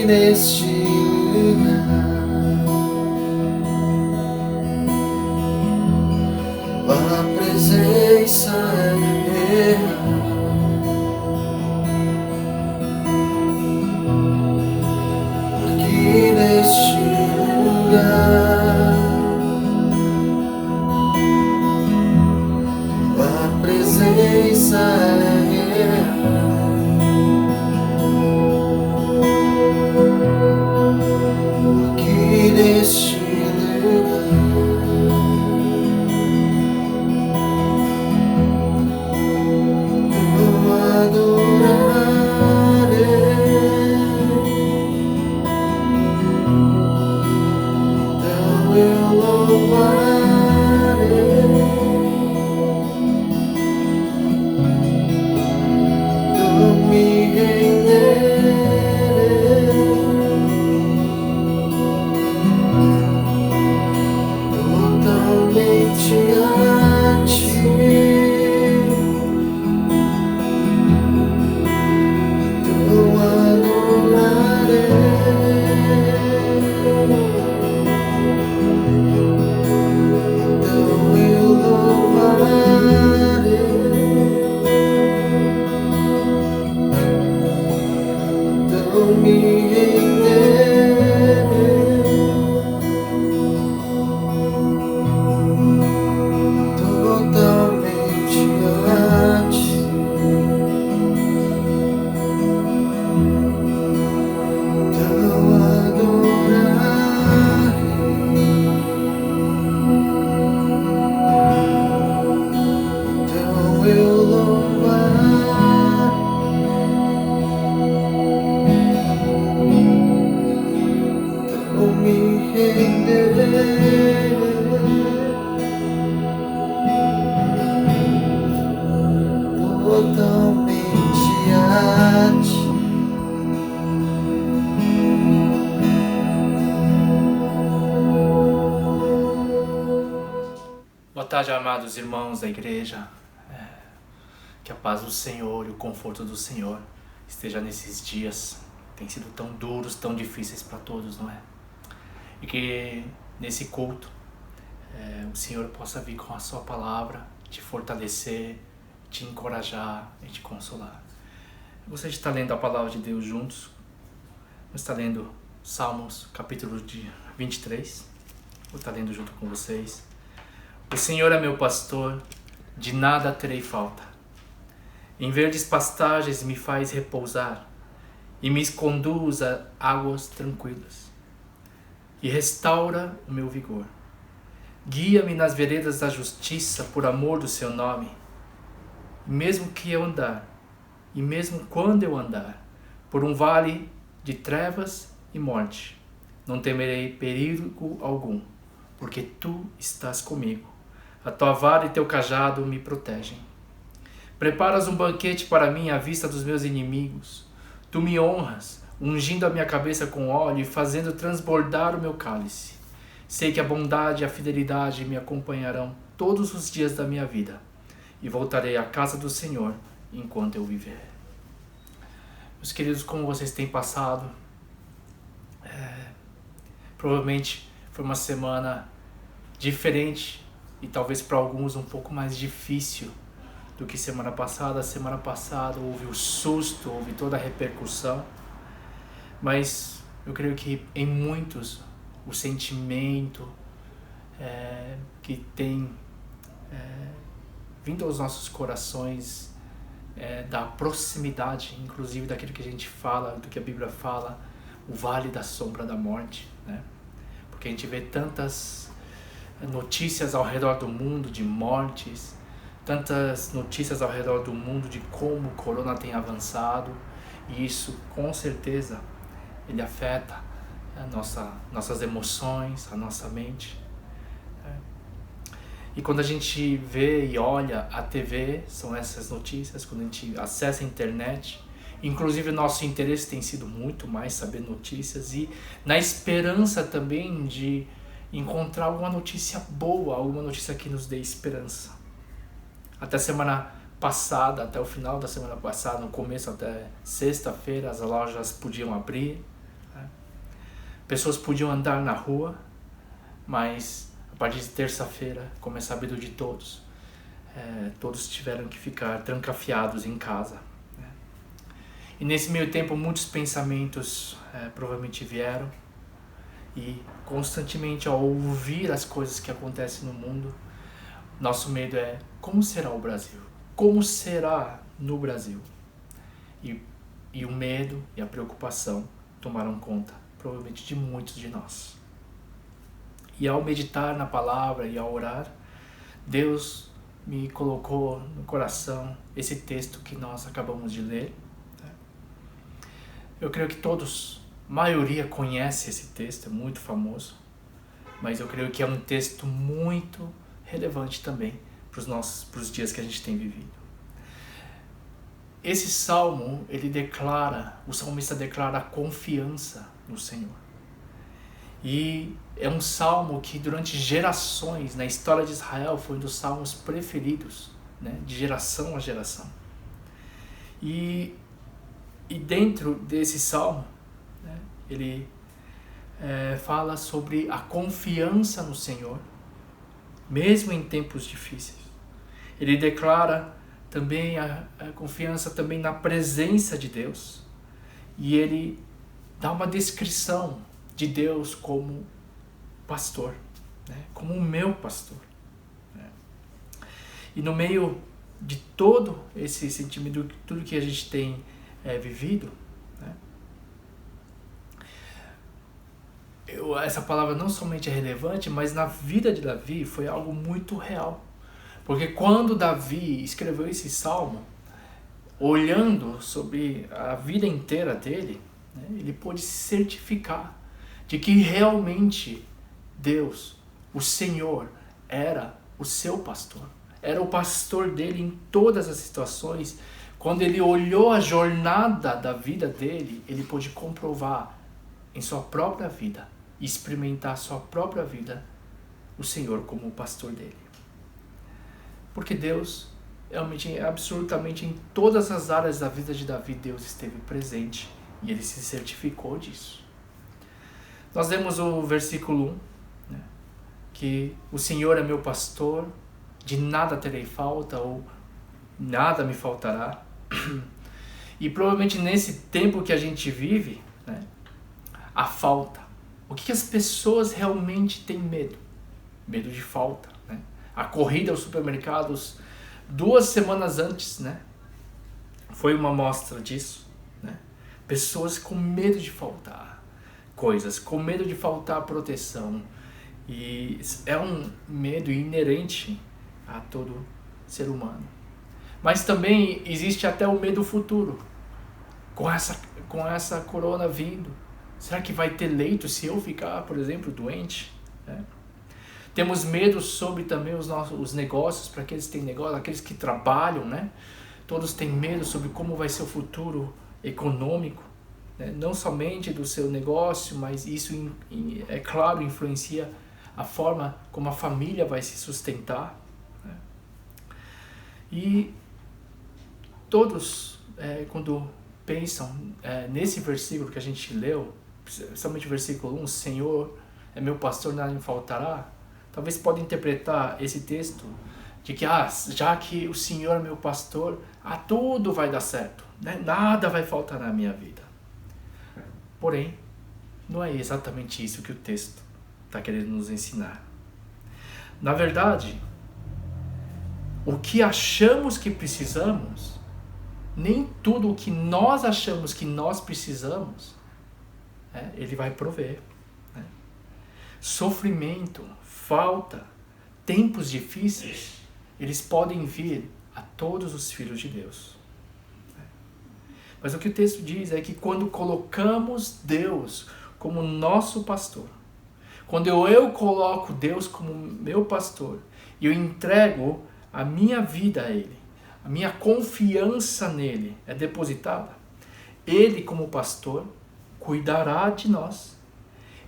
neste lugar a presença é real. Aqui neste lugar a presença é real. Aqui neste lugar eu adorarei, então eu louvarei, então me renderei totalmente a ti. Eu adorarei, então eu louvarei, então me renderei totalmente a ti. Eu adorarei, então eu louvarei, então me renderei totalmente a ti. Boa tarde, amados irmãos da igreja. Que a paz do Senhor e o conforto do Senhor esteja nesses dias. Tem sido tão duros, tão difíceis para todos, não é? E que nesse culto o Senhor possa vir com a sua palavra, te fortalecer, te encorajar e te consolar. Eu gostaria de estar lendo a palavra de Deus juntos. Vamos estar lendo Salmos, capítulo 23. Vou estar lendo junto com vocês. O Senhor é meu pastor, de nada terei falta. Em verdes pastagens me faz repousar e me conduz a águas tranquilas. E restaura o meu vigor. Guia-me nas veredas da justiça por amor do seu nome. E mesmo que eu andar, e mesmo quando eu andar, por um vale de trevas e morte, não temerei perigo algum, porque tu estás comigo. A tua vara e teu cajado me protegem. Preparas um banquete para mim à vista dos meus inimigos. Tu me honras, ungindo a minha cabeça com óleo e fazendo transbordar o meu cálice. Sei que a bondade e a fidelidade me acompanharão todos os dias da minha vida, e voltarei à casa do Senhor enquanto eu viver. Meus queridos, como vocês têm passado? Provavelmente foi uma semana diferente e talvez para alguns um pouco mais difícil do que semana passada. Semana passada houve o susto, houve toda a repercussão, mas eu creio que em muitos o sentimento que tem vindo aos nossos corações da proximidade, inclusive daquilo que a gente fala, do que a Bíblia fala, o vale da sombra da morte, né? Porque a gente vê tantas notícias ao redor do mundo de mortes, tantas notícias ao redor do mundo de como o corona tem avançado, e isso com certeza ele afeta nossas emoções, a nossa mente. E quando a gente vê e olha a TV, são essas notícias. Quando a gente acessa a internet, inclusive o nosso interesse tem sido muito mais saber notícias, e na esperança também de encontrar alguma notícia boa, alguma notícia que nos dê esperança. Até semana passada, até o final da semana passada, no começo até sexta-feira, as lojas podiam abrir, né? Pessoas podiam andar na rua, mas a partir de terça-feira, como é sabido de todos, todos tiveram que ficar trancafiados em casa. E nesse meio tempo muitos pensamentos provavelmente vieram, e constantemente ao ouvir as coisas que acontecem no mundo, nosso medo é: como será o Brasil? Como será no Brasil? E o medo e a preocupação tomaram conta, provavelmente, de muitos de nós. E ao meditar na palavra e ao orar, Deus me colocou no coração esse texto que nós acabamos de ler. Eu creio que todos, a maioria, conhece esse texto, é muito famoso, mas eu creio que é um texto muito relevante também para os dias que a gente tem vivido. Esse salmo, o salmista declara a confiança no Senhor. E é um salmo que durante gerações, na história de Israel, foi um dos salmos preferidos, né, de geração a geração. E dentro desse salmo, né, ele fala sobre a confiança no Senhor, mesmo em tempos difíceis. Ele declara também a confiança também na presença de Deus. E ele dá uma descrição de Deus como pastor, né? Como o meu pastor. Né? E no meio de todo esse sentimento, tudo que a gente tem vivido, né? Essa palavra não somente é relevante, mas na vida de Davi foi algo muito real. Porque quando Davi escreveu esse salmo, olhando sobre a vida inteira dele, né, ele pôde se certificar de que realmente Deus, o Senhor, era o seu pastor. Era o pastor dele em todas as situações. Quando ele olhou a jornada da vida dele, ele pôde comprovar em sua própria vida, experimentar a sua própria vida, o Senhor como o pastor dele. Porque Deus, realmente, absolutamente em todas as áreas da vida de Davi, Deus esteve presente e ele se certificou disso. Nós lemos o versículo 1, né, que o Senhor é meu pastor, de nada terei falta, ou nada me faltará. E provavelmente nesse tempo que a gente vive, né, a falta. O que as pessoas realmente têm medo? Medo de falta. Né? A corrida aos supermercados 2 semanas antes, né, foi uma amostra disso. Né? Pessoas com medo de faltar coisas, com medo de faltar proteção. E é um medo inerente a todo ser humano. Mas também existe até o medo futuro. Com essa corona vindo, será que vai ter leito se eu ficar, por exemplo, doente? Né? Temos medo sobre também os negócios, para aqueles que têm negócio, aqueles que trabalham, né? Todos têm medo sobre como vai ser o futuro econômico, né? Não somente do seu negócio, mas isso, é claro, influencia a forma como a família vai se sustentar. Né? E todos, quando pensam nesse versículo que a gente leu, principalmente o versículo 1, Senhor é meu pastor, nada me faltará, talvez podem interpretar esse texto de que, já que o Senhor é meu pastor, tudo vai dar certo, né? Nada vai faltar na minha vida. Porém, não é exatamente isso que o texto está querendo nos ensinar. Na verdade, o que achamos que precisamos, nem tudo o que nós achamos que nós precisamos, Ele vai prover. Né? Sofrimento, falta, tempos difíceis, eles podem vir a todos os filhos de Deus. Mas o que o texto diz é que quando colocamos Deus como nosso pastor, quando eu coloco Deus como meu pastor e eu entrego a minha vida a Ele, a minha confiança nele é depositada, Ele, como pastor, cuidará de nós.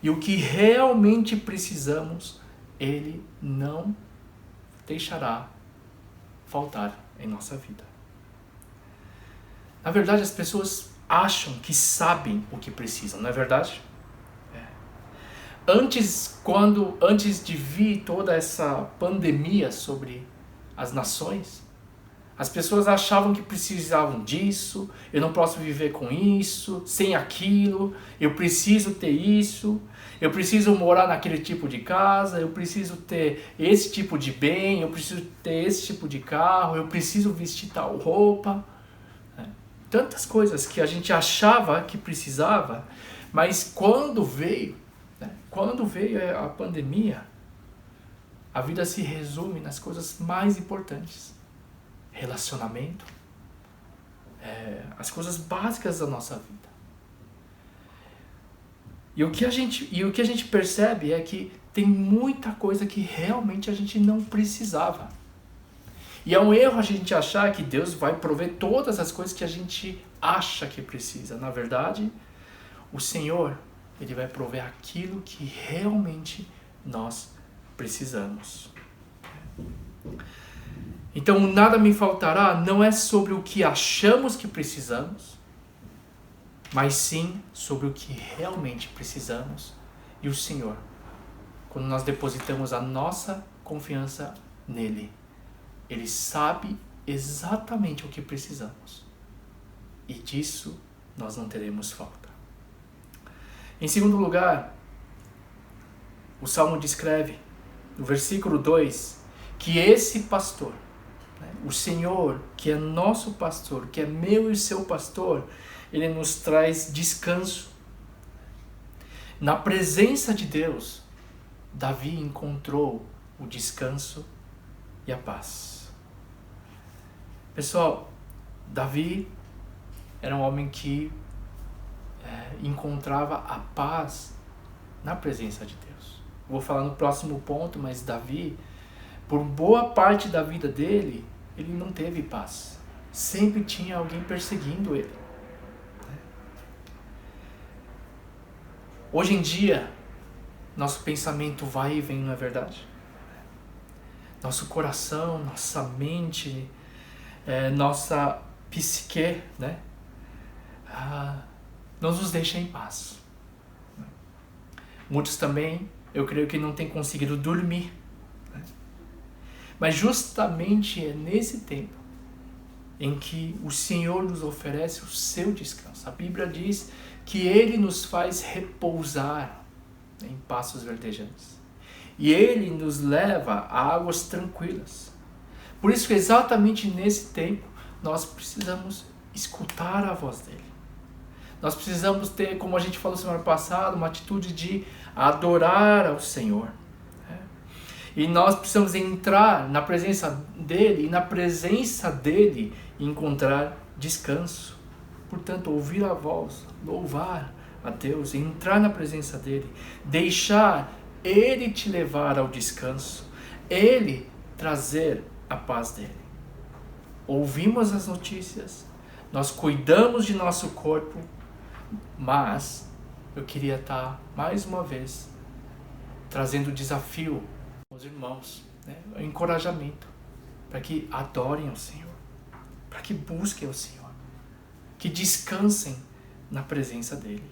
E o que realmente precisamos, Ele não deixará faltar em nossa vida. Na verdade, as pessoas acham que sabem o que precisam, não é verdade? Antes de vir toda essa pandemia sobre as nações, as pessoas achavam que precisavam disso, eu não posso viver com isso, sem aquilo, eu preciso ter isso, eu preciso morar naquele tipo de casa, eu preciso ter esse tipo de bem, eu preciso ter esse tipo de carro, eu preciso vestir tal roupa. Tantas coisas que a gente achava que precisava, mas quando veio a pandemia, a vida se resume nas coisas mais importantes. Relacionamento, as coisas básicas da nossa vida. E o que a gente percebe é que tem muita coisa que realmente a gente não precisava. E é um erro a gente achar que Deus vai prover todas as coisas que a gente acha que precisa. Na verdade, o Senhor, Ele vai prover aquilo que realmente nós precisamos. Então, nada me faltará não é sobre o que achamos que precisamos, mas sim sobre o que realmente precisamos. E o Senhor, quando nós depositamos a nossa confiança nele, Ele sabe exatamente o que precisamos. E disso nós não teremos falta. Em segundo lugar, o Salmo descreve, no versículo 2, que esse pastor, o Senhor, que é nosso pastor, que é meu e seu pastor, Ele nos traz descanso. Na presença de Deus, Davi encontrou o descanso e a paz. Pessoal, Davi era um homem que encontrava a paz na presença de Deus. Vou falar no próximo ponto, mas Davi, por boa parte da vida dele, ele não teve paz. Sempre tinha alguém perseguindo ele. Hoje em dia, nosso pensamento vai e vem, não é verdade? Nosso coração, nossa mente, nossa psique, não nos deixa em paz. Muitos também, eu creio que não têm conseguido dormir. Mas justamente é nesse tempo em que o Senhor nos oferece o seu descanso. A Bíblia diz que Ele nos faz repousar em pastos verdejantes. E Ele nos leva a águas tranquilas. Por isso que exatamente nesse tempo nós precisamos escutar a voz dEle. Nós precisamos ter, como a gente falou semana passada, uma atitude de adorar ao Senhor. E nós precisamos entrar na presença dEle e na presença dEle encontrar descanso. Portanto, ouvir a voz, louvar a Deus, entrar na presença dEle, deixar Ele te levar ao descanso, Ele trazer a paz dEle. Ouvimos as notícias, nós cuidamos de nosso corpo, mas eu queria estar mais uma vez trazendo o desafio aos irmãos, o encorajamento para que adorem ao Senhor, para que busquem ao Senhor, que descansem na presença dEle.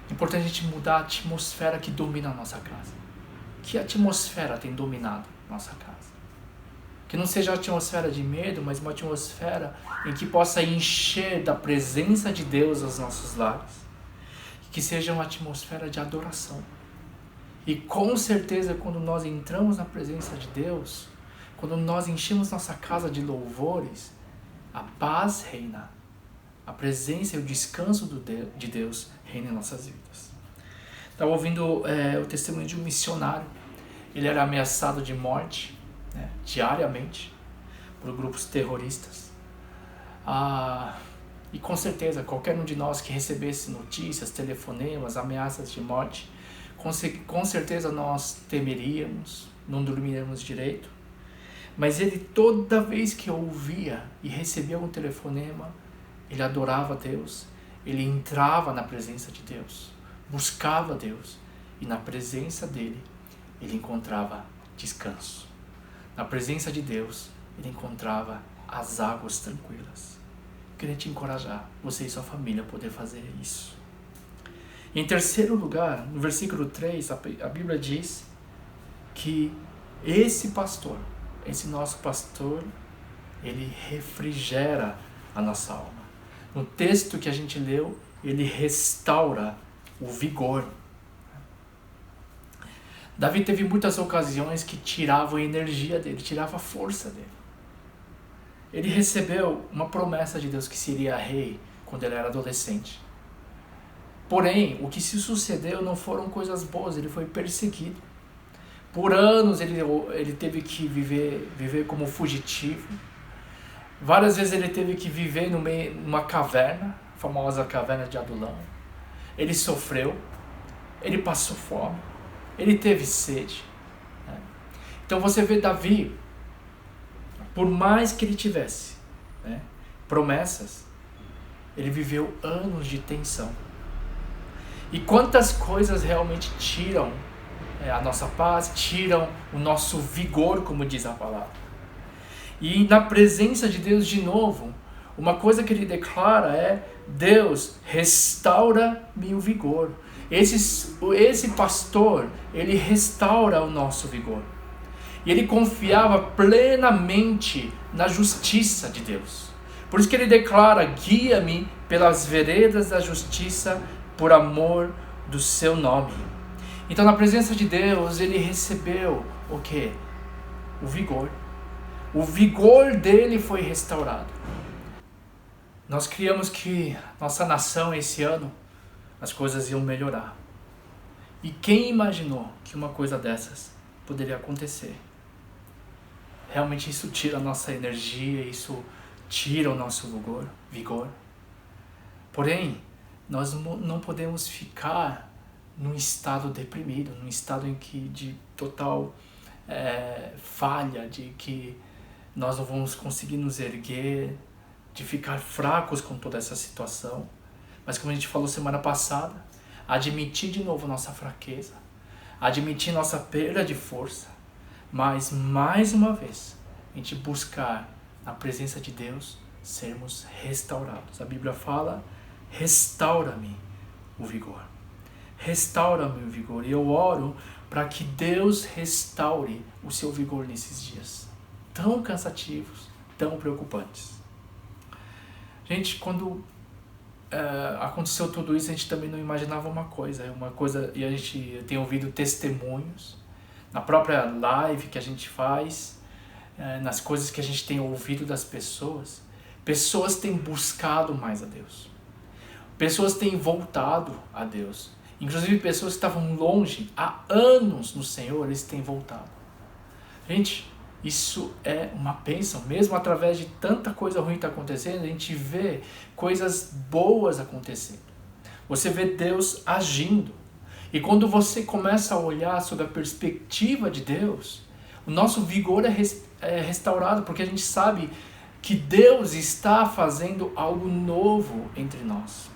É importante a gente mudar a atmosfera que domina a nossa casa. Que atmosfera tem dominado a nossa casa? Que não seja uma atmosfera de medo, mas uma atmosfera em que possa encher da presença de Deus os nossos lares. Que seja uma atmosfera de adoração. E com certeza, quando nós entramos na presença de Deus, quando nós enchemos nossa casa de louvores, a paz reina. A presença e o descanso de Deus reina em nossas vidas. Estava ouvindo o testemunho de um missionário. Ele era ameaçado de morte, diariamente, por grupos terroristas. E com certeza, qualquer um de nós que recebesse notícias, telefonemas, ameaças de morte, com certeza nós temeríamos, não dormiríamos direito. Mas ele, toda vez que ouvia e recebia um telefonema, ele adorava a Deus, ele entrava na presença de Deus, buscava Deus, e na presença dele, ele encontrava descanso. Na presença de Deus, ele encontrava as águas tranquilas. Eu queria te encorajar, você e sua família, a poder fazer isso. Em terceiro lugar, no versículo 3, a Bíblia diz que esse pastor, esse nosso pastor, ele refrigera a nossa alma. No texto que a gente leu, ele restaura o vigor. Davi teve muitas ocasiões que tiravam a energia dele, tiravam a força dele. Ele recebeu uma promessa de Deus que seria rei quando ele era adolescente. Porém, o que se sucedeu não foram coisas boas, ele foi perseguido. Por anos ele teve que viver como fugitivo. Várias vezes ele teve que viver numa caverna, a famosa caverna de Adulão. Ele sofreu, ele passou fome, ele teve sede. Então você vê Davi, por mais que ele tivesse promessas, ele viveu anos de tensão. E quantas coisas realmente tiram a nossa paz, tiram o nosso vigor, como diz a palavra. E na presença de Deus de novo, uma coisa que ele declara é: Deus, restaura-me o vigor. Esse pastor, ele restaura o nosso vigor. E ele confiava plenamente na justiça de Deus. Por isso que ele declara: guia-me pelas veredas da justiça, por amor do seu nome. Então, na presença de Deus, ele recebeu o quê? O vigor. O vigor dele foi restaurado. Nós criamos que nossa nação esse ano, as coisas iam melhorar. E quem imaginou que uma coisa dessas poderia acontecer? Realmente isso tira a nossa energia, isso tira o nosso vigor. Porém, nós não podemos ficar num estado deprimido, num estado em que de total falha, de que nós não vamos conseguir nos erguer, de ficar fracos com toda essa situação. Mas como a gente falou semana passada, admitir de novo nossa fraqueza, admitir nossa perda de força, mas mais uma vez, a gente buscar na presença de Deus sermos restaurados. A Bíblia fala: restaura-me o vigor. Restaura-me o vigor. E eu oro para que Deus restaure o seu vigor nesses dias tão cansativos, tão preocupantes. Gente, quando aconteceu tudo isso, a gente também não imaginava uma coisa, e a gente tem ouvido testemunhos na própria live que a gente faz, nas coisas que a gente tem ouvido das pessoas. Pessoas têm buscado mais a Deus. Pessoas têm voltado a Deus. Inclusive pessoas que estavam longe há anos no Senhor, eles têm voltado. Gente, isso é uma bênção. Mesmo através de tanta coisa ruim que está acontecendo, a gente vê coisas boas acontecendo. Você vê Deus agindo. E quando você começa a olhar sob a perspectiva de Deus, o nosso vigor é restaurado, porque a gente sabe que Deus está fazendo algo novo entre nós.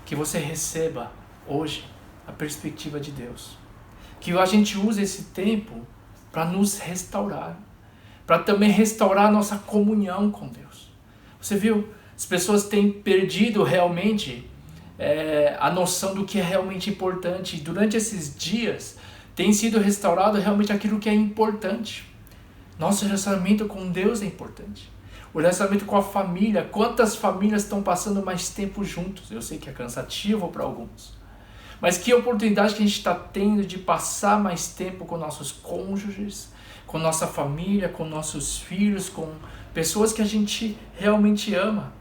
Que você receba hoje a perspectiva de Deus. Que a gente use esse tempo para nos restaurar, para também restaurar a nossa comunhão com Deus. Você viu? As pessoas têm perdido realmente a noção do que é realmente importante. E durante esses dias tem sido restaurado realmente aquilo que é importante. Nosso relacionamento com Deus é importante. O relacionamento com a família. Quantas famílias estão passando mais tempo juntos? Eu sei que é cansativo para alguns. Mas que oportunidade que a gente está tendo de passar mais tempo com nossos cônjuges, com nossa família, com nossos filhos, com pessoas que a gente realmente ama.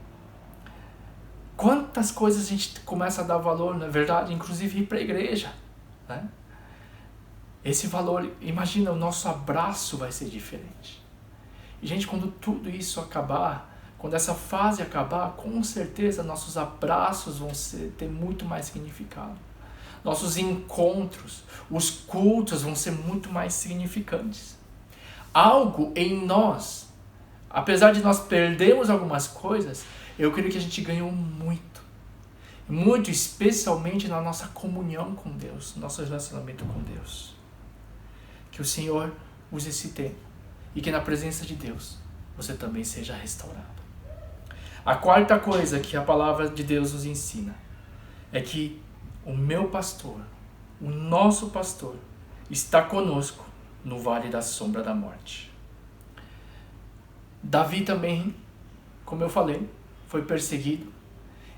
Quantas coisas a gente começa a dar valor, na verdade, inclusive ir para a igreja, né? Esse valor, imagina, o nosso abraço vai ser diferente. E, gente, quando tudo isso acabar, quando essa fase acabar, com certeza nossos abraços vão ter muito mais significado. Nossos encontros, os cultos vão ser muito mais significantes. Algo em nós, apesar de nós perdermos algumas coisas, eu creio que a gente ganhou muito. Muito, especialmente na nossa comunhão com Deus, nosso relacionamento com Deus. Que o Senhor use esse tempo e que na presença de Deus você também seja restaurado. A quarta coisa que a palavra de Deus nos ensina é que o meu pastor, o nosso pastor, está conosco no vale da sombra da morte. Davi também, como eu falei, foi perseguido.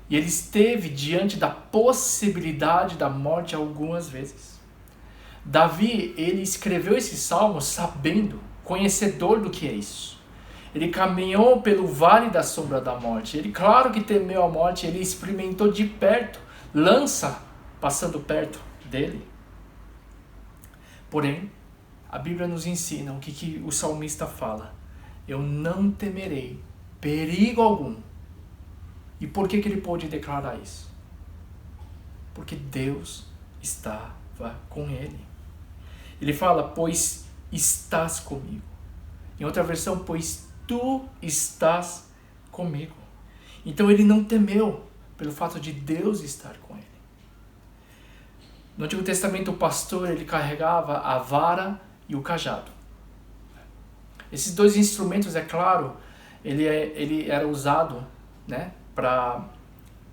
E ele esteve diante da possibilidade da morte algumas vezes. Davi, ele escreveu esse salmo sabendo, conhecedor do que é isso. Ele caminhou pelo vale da sombra da morte. Ele, claro que temeu a morte, ele experimentou de perto, lança passando perto dele. Porém, a Bíblia nos ensina o que o salmista fala. Eu não temerei perigo algum. E por que ele pôde declarar isso? Porque Deus estava com ele. Ele fala, pois estás comigo. Em outra versão, pois tu estás comigo. Então ele não temeu pelo fato de Deus estar com ele. No Antigo Testamento, o pastor ele carregava a vara e o cajado. Esses dois instrumentos, é claro, ele era usado, né, para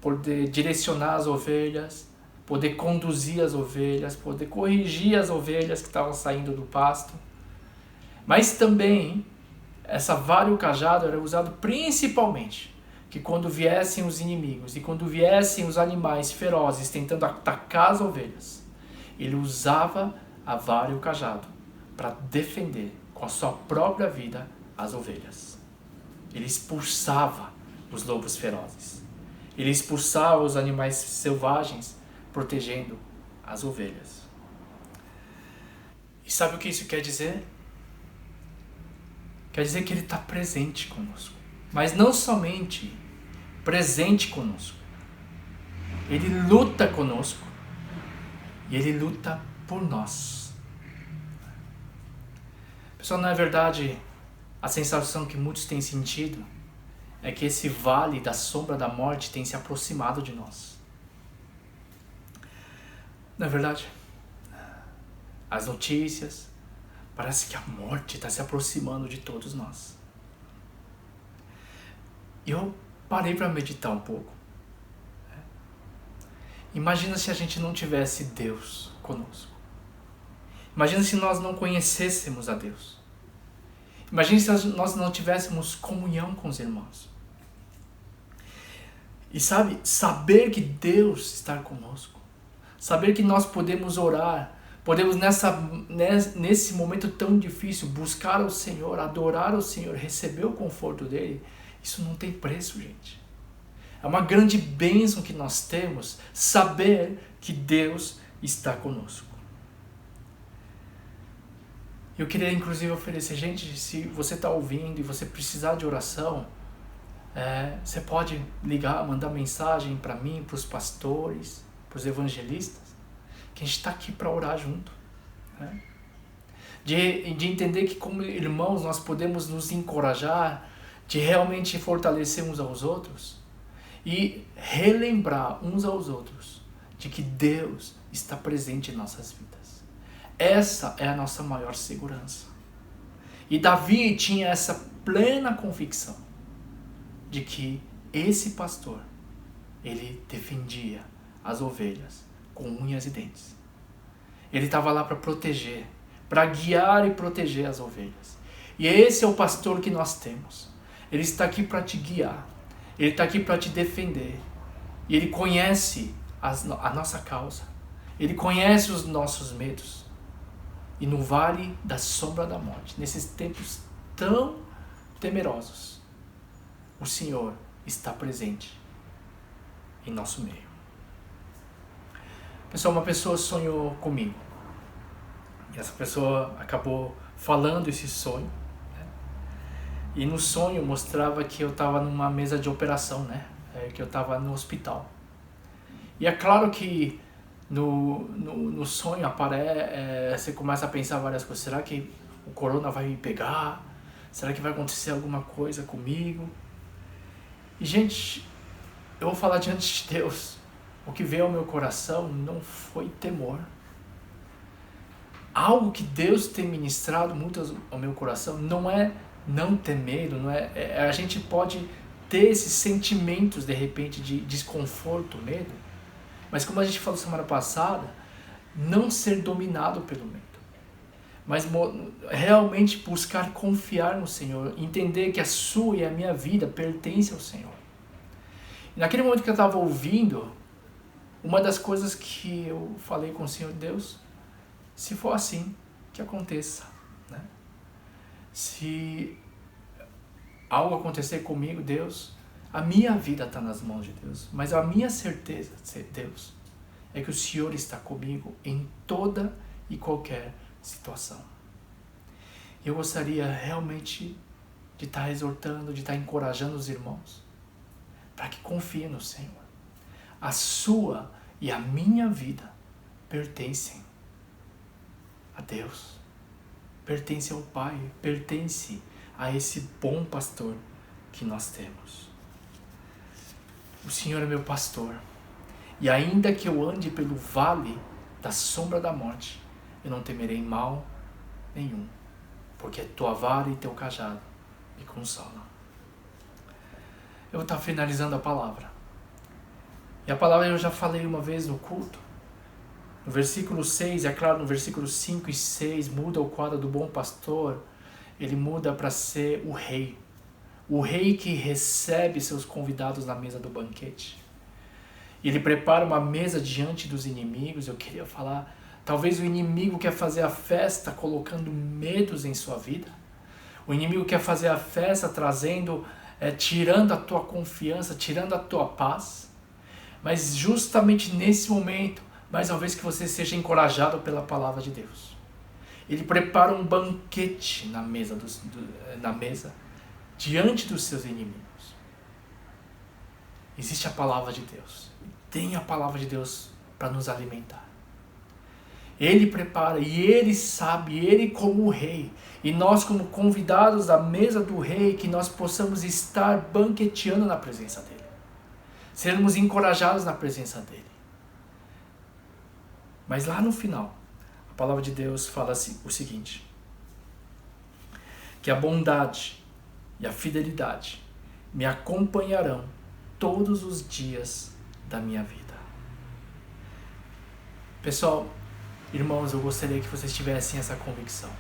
poder direcionar as ovelhas, poder conduzir as ovelhas, poder corrigir as ovelhas que estavam saindo do pasto. Mas também, essa vara e o cajado era usado principalmente que quando viessem os inimigos e quando viessem os animais ferozes tentando atacar as ovelhas, ele usava a vara e o cajado para defender com a sua própria vida as ovelhas. Ele expulsava os lobos ferozes. Ele expulsava os animais selvagens, protegendo as ovelhas. E sabe o que isso quer dizer? Quer dizer que ele está presente conosco. Mas não somente presente conosco. Ele luta conosco. E ele luta por nós. Pessoal, na verdade, a sensação que muitos têm sentido é que esse vale da sombra da morte tem se aproximado de nós. Na verdade, as notícias, parece que a morte está se aproximando de todos nós. E eu parei para meditar um pouco. Imagina se a gente não tivesse Deus conosco. Imagina se nós não conhecêssemos a Deus. Imagina se nós não tivéssemos comunhão com os irmãos. E saber que Deus está conosco. Saber que nós podemos orar. Podemos nesse momento tão difícil buscar o Senhor, adorar o Senhor, receber o conforto dEle. Isso não tem preço, gente. É uma grande bênção que nós temos saber que Deus está conosco. Eu queria inclusive oferecer, gente, se você está ouvindo e você precisar de oração, você pode ligar, mandar mensagem para mim, para os pastores, para os evangelistas, que a gente está aqui para orar junto. Né? De entender que como irmãos nós podemos nos encorajar, de realmente fortalecer uns aos outros e relembrar uns aos outros de que Deus está presente em nossas vidas. Essa é a nossa maior segurança. E Davi tinha essa plena convicção de que esse pastor, ele defendia as ovelhas com unhas e dentes. Ele estava lá para proteger, para guiar e proteger as ovelhas. E esse é o pastor que nós temos. Ele está aqui para te guiar. Ele está aqui para te defender. E ele conhece a nossa causa. Ele conhece os nossos medos. E no vale da sombra da morte, nesses tempos tão temerosos, o Senhor está presente em nosso meio. Pessoal, uma pessoa sonhou comigo. E essa pessoa acabou falando esse sonho. Né? E no sonho mostrava que eu estava numa mesa de operação, né? Que eu estava no hospital. E é claro que no sonho você começa a pensar várias coisas. Será que o corona vai me pegar? Será que vai acontecer alguma coisa comigo? E, gente, eu vou falar diante de Deus. O que veio ao meu coração não foi temor. Algo que Deus tem ministrado muito ao meu coração não é não ter medo, a gente pode ter esses sentimentos de repente de desconforto, medo, Mas como a gente falou semana passada, não ser dominado pelo medo. Mas realmente buscar confiar no Senhor, entender que a sua e a minha vida pertence ao Senhor. E naquele momento que eu estava ouvindo, uma das coisas que eu falei com o Senhor, Deus, se for assim, que aconteça, né? Se algo acontecer comigo, Deus, a minha vida está nas mãos de Deus, mas a minha certeza, Deus, é que o Senhor está comigo em toda e qualquer situação. Eu gostaria realmente de estar exortando, de estar encorajando os irmãos para que confiem no Senhor. A sua e a minha vida pertencem a Deus, pertence ao Pai, pertence a esse bom pastor que nós temos. O Senhor é meu pastor, e ainda que eu ande pelo vale da sombra da morte, eu não temerei mal nenhum, porque tua vara e teu cajado me consolam. Eu vou estar finalizando a palavra. E a palavra eu já falei uma vez no culto. No versículo 6, é claro, no versículo 5 e 6, muda o quadro do bom pastor. Ele muda para ser o rei. O rei que recebe seus convidados na mesa do banquete. Ele prepara uma mesa diante dos inimigos. Eu queria falar, talvez o inimigo quer fazer a festa colocando medos em sua vida. O inimigo quer fazer a festa trazendo, tirando a tua confiança, tirando a tua paz. Mas justamente nesse momento, mais uma vez que você seja encorajado pela palavra de Deus. Ele prepara um banquete na mesa, diante dos seus inimigos. Existe a palavra de Deus. Tem a palavra de Deus para nos alimentar. Ele prepara e Ele sabe, Ele como o rei. E nós como convidados da mesa do rei, que nós possamos estar banqueteando na presença dEle. Sermos encorajados na presença dEle. Mas lá no final, a palavra de Deus fala o seguinte: que a bondade e a fidelidade me acompanharão todos os dias da minha vida. Pessoal, irmãos, eu gostaria que vocês tivessem essa convicção.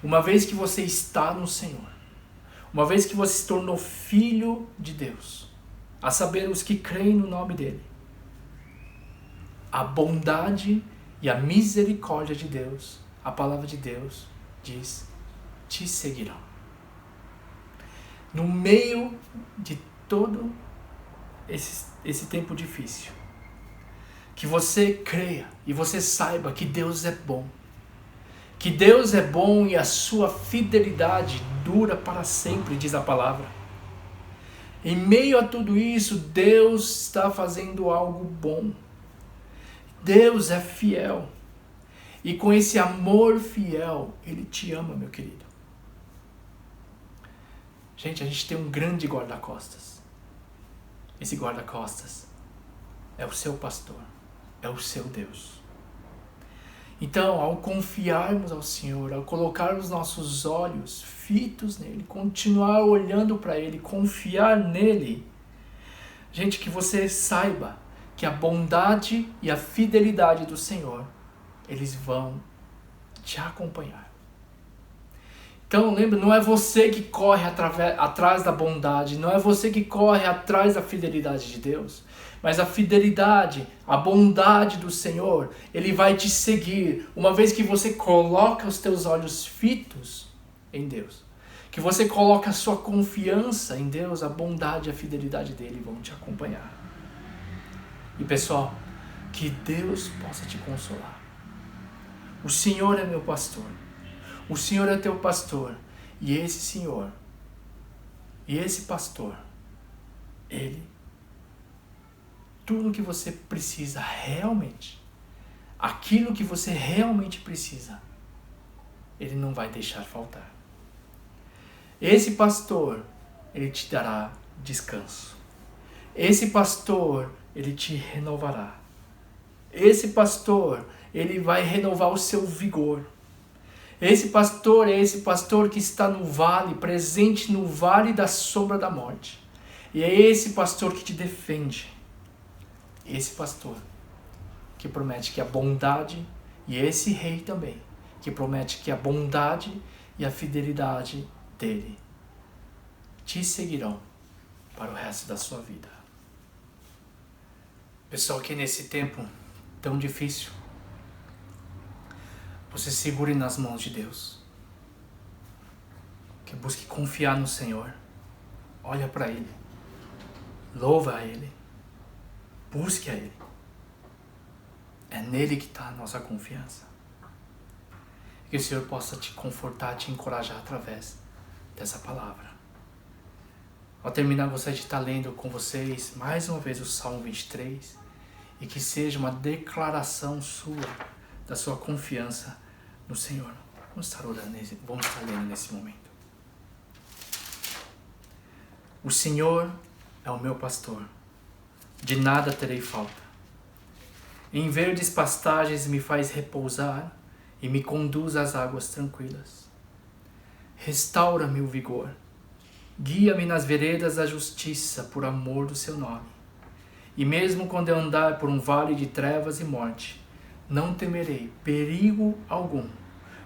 Uma vez que você está no Senhor, uma vez que você se tornou filho de Deus, a saber, os que creem no nome dEle, a bondade e a misericórdia de Deus, a palavra de Deus diz, te seguirão. No meio de todo esse tempo difícil, que você creia e você saiba que Deus é bom. Que Deus é bom e a sua fidelidade dura para sempre, diz a palavra. Em meio a tudo isso, Deus está fazendo algo bom. Deus é fiel. E com esse amor fiel, Ele te ama, meu querido. Gente, a gente tem um grande guarda-costas. Esse guarda-costas é o seu pastor, é o seu Deus. Então, ao confiarmos ao Senhor, ao colocarmos nossos olhos fitos nele, continuar olhando para Ele, confiar nele, gente, que você saiba que a bondade e a fidelidade do Senhor, eles vão te acompanhar. Então, lembra, não é você que corre atrás da bondade, não é você que corre atrás da fidelidade de Deus, mas a fidelidade, a bondade do Senhor, Ele vai te seguir, uma vez que você coloca os teus olhos fitos em Deus, que você coloca a sua confiança em Deus, a bondade e a fidelidade dEle vão te acompanhar. E pessoal, que Deus possa te consolar. O Senhor é meu pastor. O Senhor é teu pastor. E esse Senhor, e esse pastor, Ele, tudo que você precisa realmente, aquilo que você realmente precisa, Ele não vai deixar faltar. Esse pastor, Ele te dará descanso. Esse pastor, Ele te renovará. Esse pastor, Ele vai renovar o seu vigor. Esse pastor é esse pastor que está no vale, presente no vale da sombra da morte. E é esse pastor que te defende. esse pastor que promete que a bondade, e esse rei também, que promete que a bondade e a fidelidade dele te seguirão para o resto da sua vida. Pessoal, que nesse tempo tão difícil, você segure nas mãos de Deus, que busque confiar no Senhor, olha para Ele, louva a Ele, busque a Ele. É nele que está a nossa confiança. Que o Senhor possa te confortar, te encorajar através dessa palavra. Ao terminar, gostaria de estar lendo com vocês mais uma vez o Salmo 23 e que seja uma declaração sua, da sua confiança no Senhor. Vamos estar orando, vamos estar lendo nesse momento. O Senhor é o meu pastor, de nada terei falta. Em verdes pastagens me faz repousar e me conduz às águas tranquilas. Restaura-me o vigor, guia-me nas veredas da justiça por amor do seu nome. E mesmo quando eu andar por um vale de trevas e morte, não temerei perigo algum,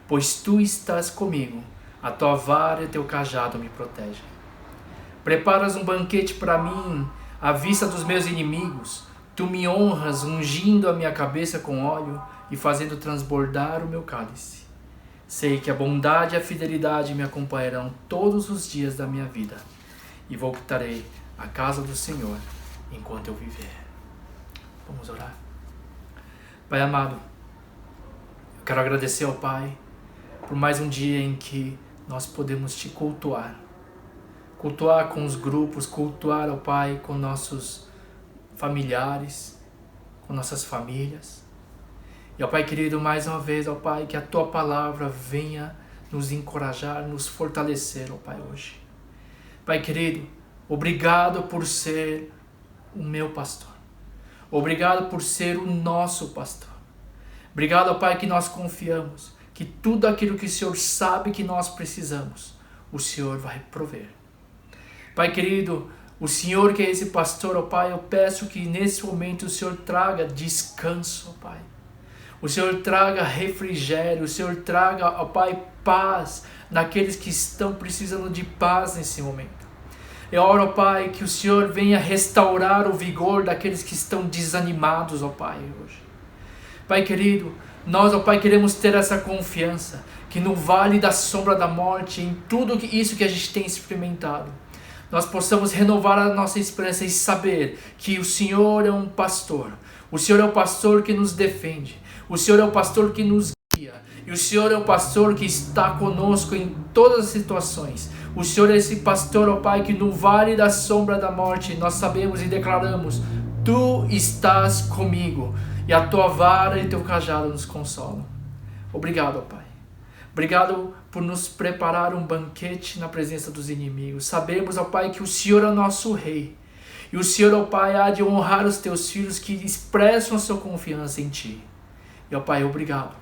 pois tu estás comigo, a tua vara e o teu cajado me protegem. Preparas um banquete para mim à vista dos meus inimigos. Tu me honras ungindo a minha cabeça com óleo e fazendo transbordar o meu cálice. Sei que a bondade e a fidelidade me acompanharão todos os dias da minha vida e voltarei à casa do Senhor enquanto eu viver. Vamos orar. Pai amado, eu quero agradecer ao Pai por mais um dia em que nós podemos te cultuar. Cultuar com os grupos, cultuar ao Pai com nossos familiares, com nossas famílias. E, ó Pai querido, mais uma vez, ó Pai, que a Tua palavra venha nos encorajar, nos fortalecer, ó Pai, hoje. Pai querido, obrigado por ser o meu pastor. Obrigado por ser o nosso pastor. Obrigado, ó Pai, que nós confiamos que tudo aquilo que o Senhor sabe que nós precisamos, o Senhor vai prover. Pai querido, o Senhor que é esse pastor, ó Pai, eu peço que nesse momento o Senhor traga descanso, ó Pai. O Senhor traga refrigério, o Senhor traga, ó Pai, paz naqueles que estão precisando de paz nesse momento. Eu oro, ó Pai, que o Senhor venha restaurar o vigor daqueles que estão desanimados, ó Pai, hoje. Pai querido, nós, ó Pai, queremos ter essa confiança que no vale da sombra da morte, em tudo isso que a gente tem experimentado, nós possamos renovar a nossa esperança e saber que o Senhor é um pastor. O Senhor é o pastor que nos defende. O Senhor é o pastor que nos guia. E o Senhor é o pastor que está conosco em todas as situações. O Senhor é esse pastor, ó Pai, que no vale da sombra da morte nós sabemos e declaramos: Tu estás comigo e a tua vara e teu cajado nos consolam. Obrigado, ó Pai. Obrigado por nos preparar um banquete na presença dos inimigos. Sabemos, ó Pai, que o Senhor é o nosso Rei. E o Senhor, ó Pai, há de honrar os teus filhos que expressam a sua confiança em Ti. E, ó Pai, obrigado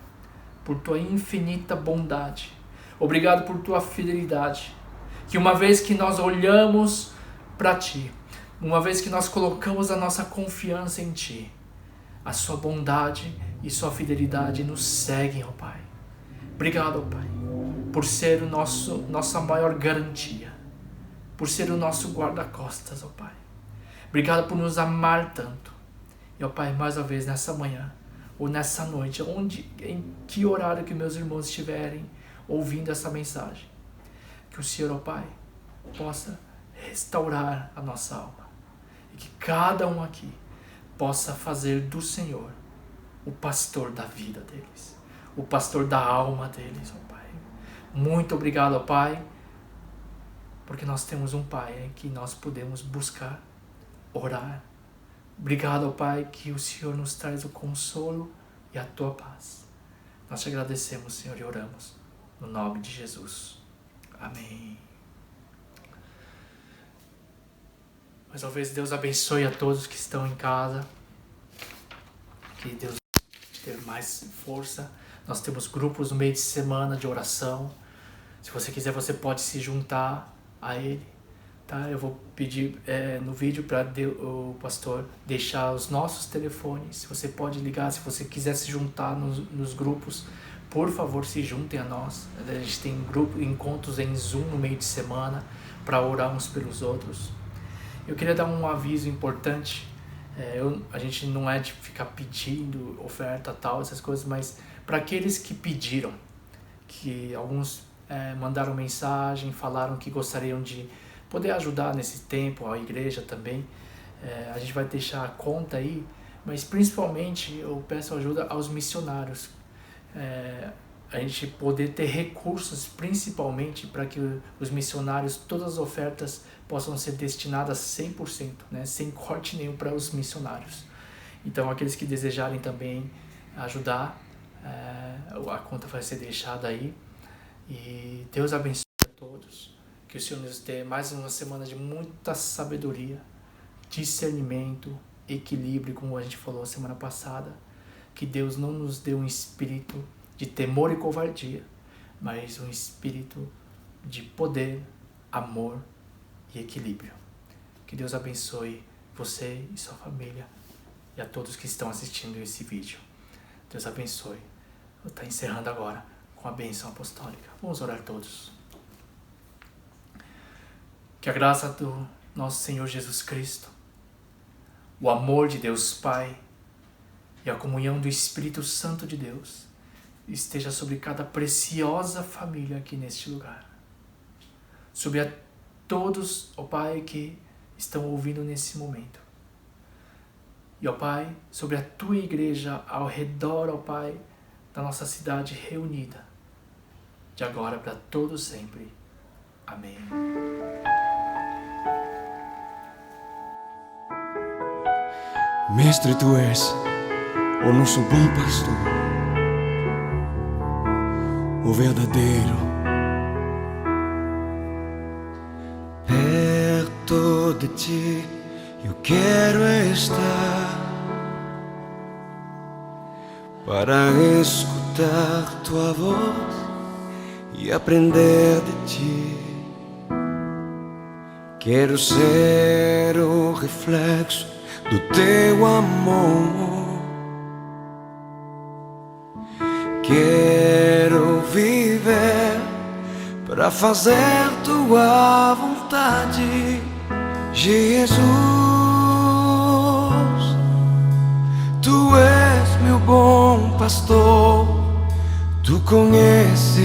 por Tua infinita bondade. Obrigado por Tua fidelidade. Que uma vez que nós olhamos para Ti, uma vez que nós colocamos a nossa confiança em Ti, a Sua bondade e Sua fidelidade nos seguem, ó Pai. Obrigado, ó Pai, por ser nossa maior garantia, por ser o nosso guarda-costas, ó Pai. Obrigado por nos amar tanto. E, ó Pai, mais uma vez nessa manhã, ou nessa noite, em que horário que meus irmãos estiverem ouvindo essa mensagem, que o Senhor, ó Pai, possa restaurar a nossa alma. E que cada um aqui possa fazer do Senhor o pastor da vida deles, o pastor da alma deles, ó Pai. Muito obrigado, ó Pai, porque nós temos um Pai em que nós podemos buscar, orar. Obrigado, ó Pai, que o Senhor nos traz o consolo e a Tua paz. Nós te agradecemos, Senhor, e oramos no nome de Jesus. Amém. Mais uma vez, Deus abençoe a todos que estão em casa. Que Deus dê mais força. Nós temos grupos no meio de semana de oração. Se você quiser, você pode se juntar a Ele. tá? Eu vou pedir no vídeo para o pastor deixar os nossos telefones. Você pode ligar, se você quiser se juntar nos grupos, por favor, se juntem a nós. A gente tem encontros em Zoom no meio de semana para orar uns pelos outros. Eu queria dar um aviso importante. A gente não é de ficar pedindo oferta tal, essas coisas, mas para aqueles que pediram, que alguns mandaram mensagem, falaram que gostariam de poder ajudar nesse tempo, a igreja também, a gente vai deixar a conta aí, mas principalmente eu peço ajuda aos missionários, a gente poder ter recursos principalmente para que os missionários, todas as ofertas possam ser destinadas 100%, né, sem corte nenhum para os missionários. Então aqueles que desejarem também ajudar, a conta vai ser deixada aí, e Deus abençoe a todos, que o Senhor nos dê mais uma semana de muita sabedoria, discernimento, equilíbrio, como a gente falou semana passada, que Deus não nos dê um espírito de temor e covardia, mas um espírito de poder, amor e equilíbrio. Que Deus abençoe você e sua família e a todos que estão assistindo esse vídeo. Deus abençoe. Vou estar encerrando agora com a bênção apostólica. Vamos orar todos. Que a graça do nosso Senhor Jesus Cristo, o amor de Deus Pai e a comunhão do Espírito Santo de Deus esteja sobre cada preciosa família aqui neste lugar. Sobre a todos, ó Pai, que estão ouvindo nesse momento. E, ó Pai, sobre a Tua igreja ao redor, ó Pai, da nossa cidade reunida, de agora para todos sempre. Amém. Mestre, Tu és o nosso bom pastor, o verdadeiro. Perto de Ti eu quero estar, para escutar Tua voz e aprender de Ti. Quero ser o reflexo do Teu amor. Quero viver para fazer Tua vontade, Jesus. Tu és meu bom pastor, Tu conheces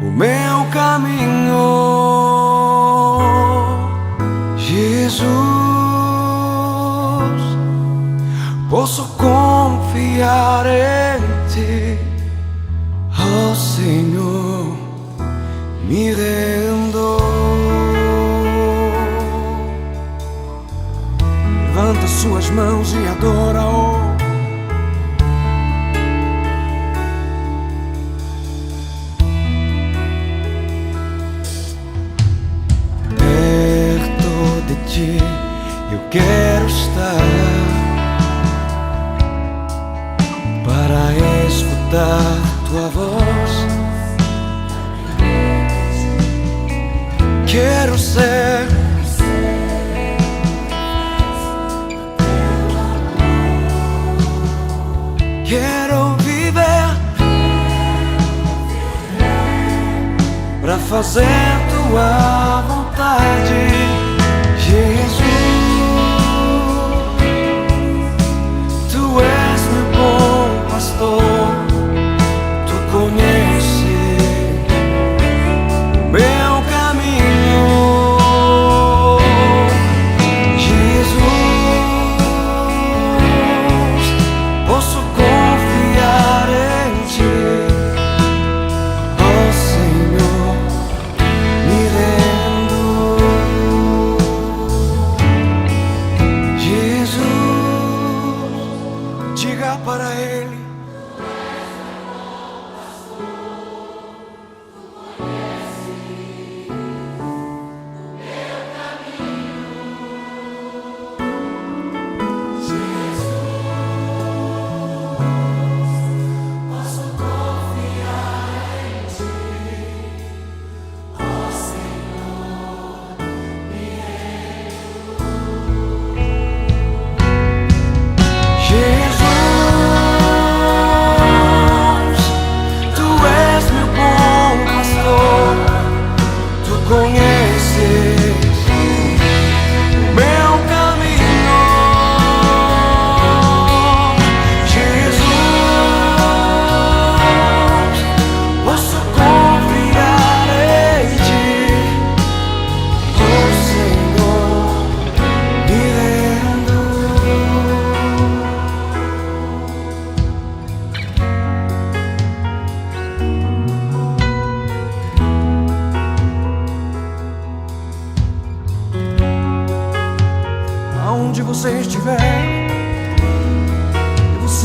o meu caminho, Jesus. Posso confiar em Ti, ó Senhor, me rendo. Levanta suas mãos e adora-o. Perto de Ti eu quero estar, para escutar Tua voz. Quero ser quero viver para fazer Tua vontade, Jesus. Tu és meu bom pastor, Tu conheces o meu caminho, Jesus. Posso confiar em Ti, ó Senhor, me rendo. Jesus, diga para Ele: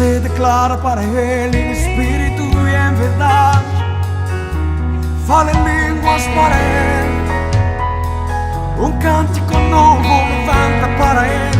você declara para Ele em espírito e em verdade. Fala em línguas para Ele, um cântico novo levanta para Ele.